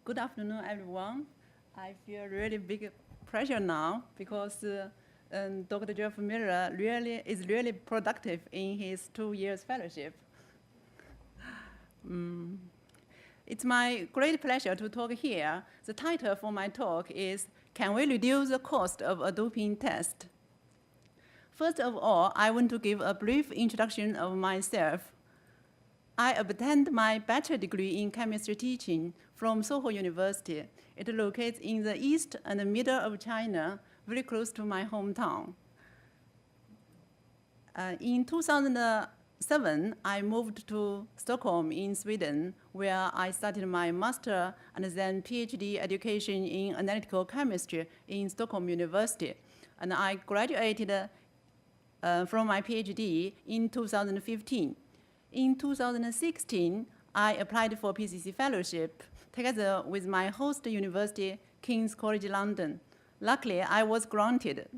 Good afternoon, everyone. I feel really big pressure now because Dr. Jeff Miller is really productive in his 2 years fellowship. It's my great pleasure to talk here. The title for my talk is, Can we reduce the cost of a doping test? First of all, I want to give a brief introduction of myself. I obtained my bachelor degree in chemistry teaching from Soho University. It locates in the east and middle of China, very close to my hometown. In 2007, I moved to Stockholm in Sweden, where I started my master and then PhD education in analytical chemistry in Stockholm University. And I graduated from my PhD in 2015. In 2016, I applied for PCC fellowship together with my host university, King's College London. Luckily, I was granted.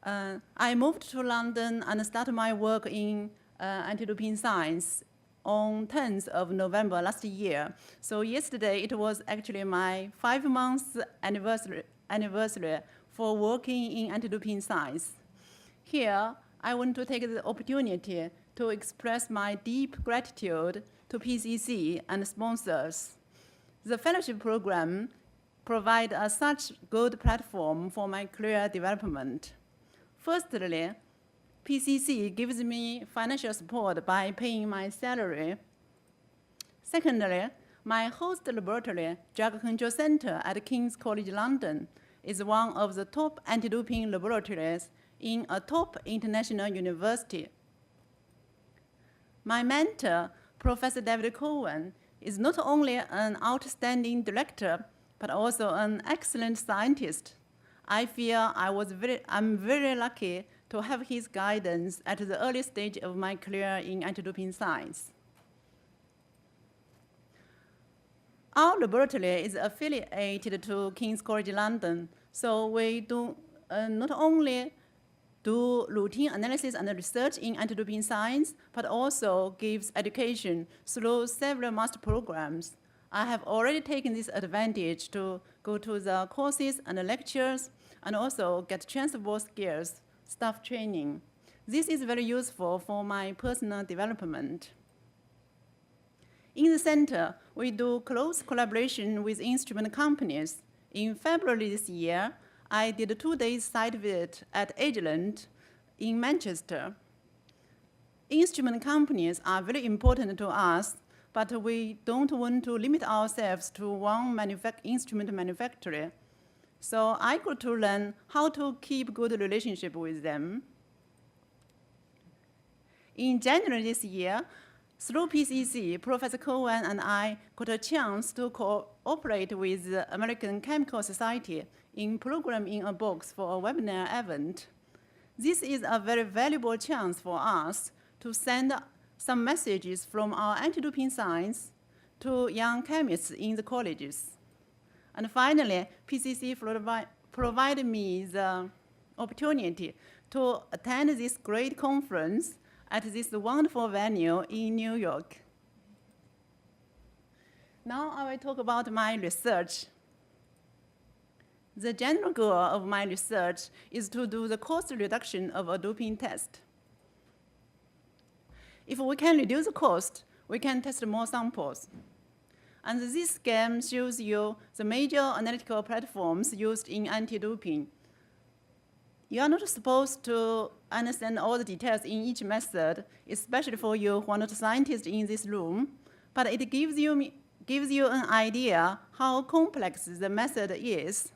I moved to London and started my work in anti-doping science on 10th of November last year. So yesterday, it was actually my 5 months anniversary for working in anti-doping science. Here, I want to take the opportunity to express my deep gratitude to PCC and sponsors. The fellowship program provides such good platform for my career development. Firstly, PCC gives me financial support by paying my salary. Secondly, my host laboratory, Drug Control Center at King's College London, is one of the top anti-doping laboratories in a top international university. My mentor, Professor David Cowan, is not only an outstanding director, but also an excellent scientist. I feel I'm very lucky to have his guidance at the early stage of my career in anti-doping science. Our laboratory is affiliated to King's College London, so we do not only do routine analysis and research in anti-doping science, but also gives education through several master programs. I have already taken this advantage to go to the courses and the lectures, and also get transferable skills, staff training. This is very useful for my personal development. In the center, we do close collaboration with instrument companies. In February this year, I did a 2-day site visit at Agilent in Manchester. Instrument companies are very important to us, but we don't want to limit ourselves to one instrument manufacturer. So I got to learn how to keep good relationship with them. In January this year, through PCC, Professor Cowan and I got a chance to cooperate with the American Chemical Society in Program in a Box for a webinar event. This is a very valuable chance for us to send some messages from our anti-doping science to young chemists in the colleges. And finally, PCC provided me the opportunity to attend this great conference at this wonderful venue in New York. Now I will talk about my research. The general goal of my research is to do the cost reduction of a doping test. If we can reduce the cost, we can test more samples. And this scheme shows you the major analytical platforms used in anti-doping. You are not supposed to understand all the details in each method, especially for you who are not scientists in this room, but it gives you an idea how complex the method is.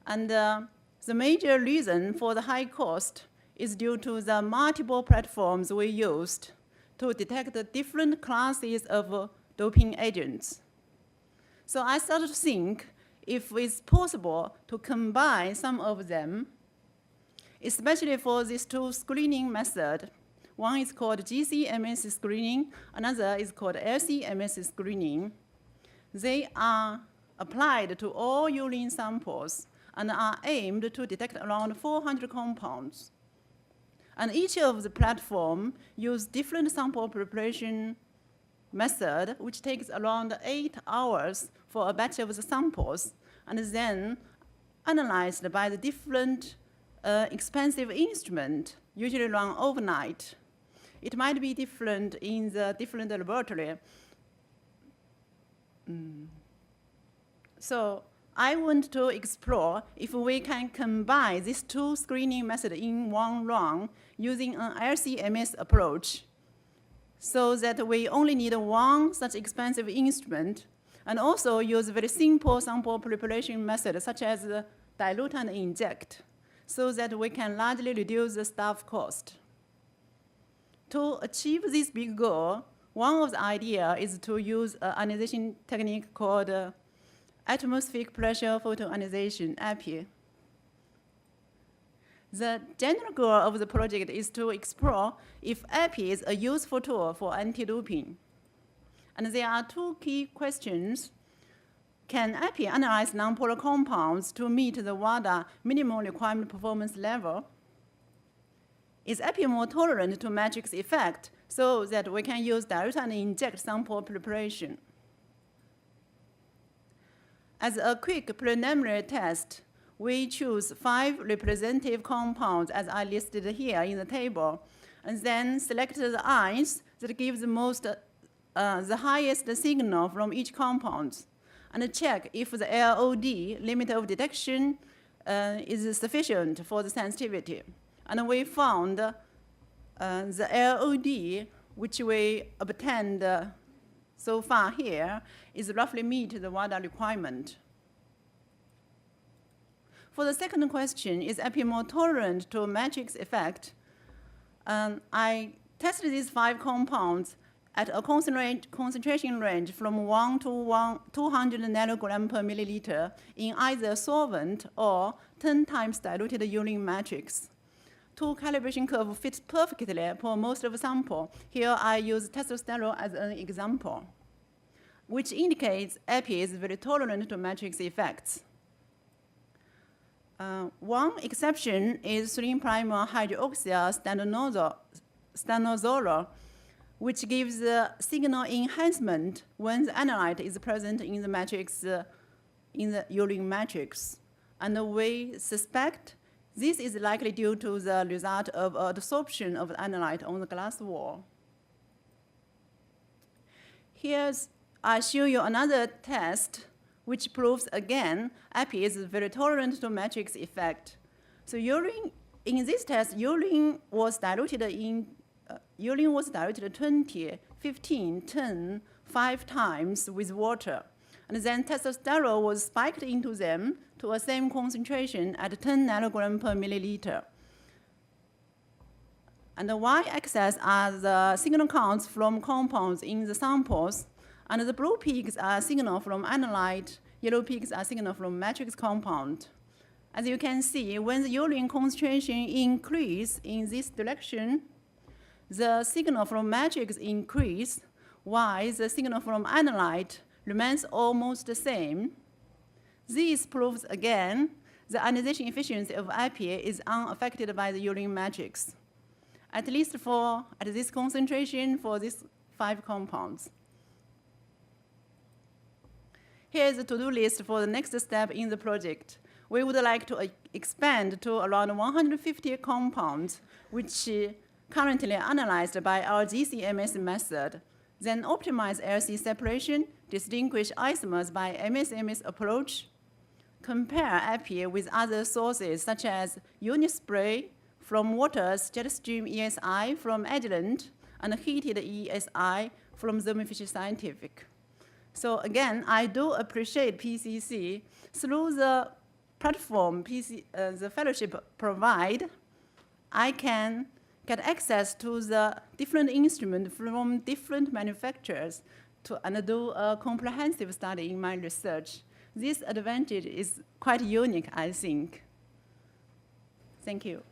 And the major reason for the high cost is due to the multiple platforms we used to detect the different classes of doping agents. So I started to think if it's possible to combine some of them, especially for these two screening methods. One is called GC-MS screening, another is called LC-MS screening. They are applied to all urine samples and are aimed to detect around 400 compounds. And each of the platform use different sample preparation method, which takes around 8 hours for a batch of the samples, and then analyzed by the different expensive instrument, usually run overnight. It might be different in the different laboratory. So I want to explore if we can combine these two screening methods in one run using an LC-MS approach, so that we only need one such expensive instrument, and also use very simple sample preparation methods such as dilute and inject, so that we can largely reduce the staff cost. To achieve this big goal, one of the ideas is to use an ionization technique called atmospheric pressure photoionization, API. The general goal of the project is to explore if API is a useful tool for anti-doping. And there are two key questions. Can API analyze nonpolar compounds to meet the WADA minimum requirement performance level? Is API more tolerant to matrix effect so that we can use dilute and inject sample preparation? As a quick preliminary test, we choose 5 representative compounds as I listed here in the table, and then select the ions that give the highest signal from each compound, and check if the LOD, limit of detection, is sufficient for the sensitivity. And we found the LOD, which we obtained so far here, is roughly meet the WADA requirement. For the second question, is API more tolerant to matrix effect? I tested these 5 compounds at a concentration range from 1 to 200 nanogram per milliliter in either solvent or 10 times diluted urine matrix. 2 calibration curves fit perfectly for most of the sample. Here I use testosterone as an example, which indicates API is very tolerant to matrix effects. One exception is 3' hydroxyl stanozolol, which gives signal enhancement when the analyte is present in the matrix, in the urine matrix. And we suspect this is likely due to the result of adsorption of the analyte on the glass wall. I show you another test which proves again API is very tolerant to matrix effect. So in this test, urine was diluted 20, 15, 10, 5 times with water. And then testosterone was spiked into them to a same concentration at 10 nanogram per milliliter. And the y-axis are the signal counts from compounds in the samples, and the blue peaks are signal from analyte, yellow peaks are signal from matrix compound. As you can see, when the urine concentration increase in this direction, the signal from matrix increase, while the signal from analyte remains almost the same. This proves again the ionization efficiency of API is unaffected by the urine matrix, at least at this concentration for these 5 compounds. Here is the to-do list for the next step in the project. We would like to expand to around 150 compounds, which currently analyzed by our GC-MS method, then optimize LC separation, distinguish isomers by MS-MS approach, compare API with other sources such as unispray from Waters, Jetstream ESI from Agilent, and heated ESI from Thermo Fisher Scientific. So again, I do appreciate PCC. Through the platform the fellowship provide, I can get access to the different instruments from different manufacturers and do a comprehensive study in my research. This advantage is quite unique, I think. Thank you.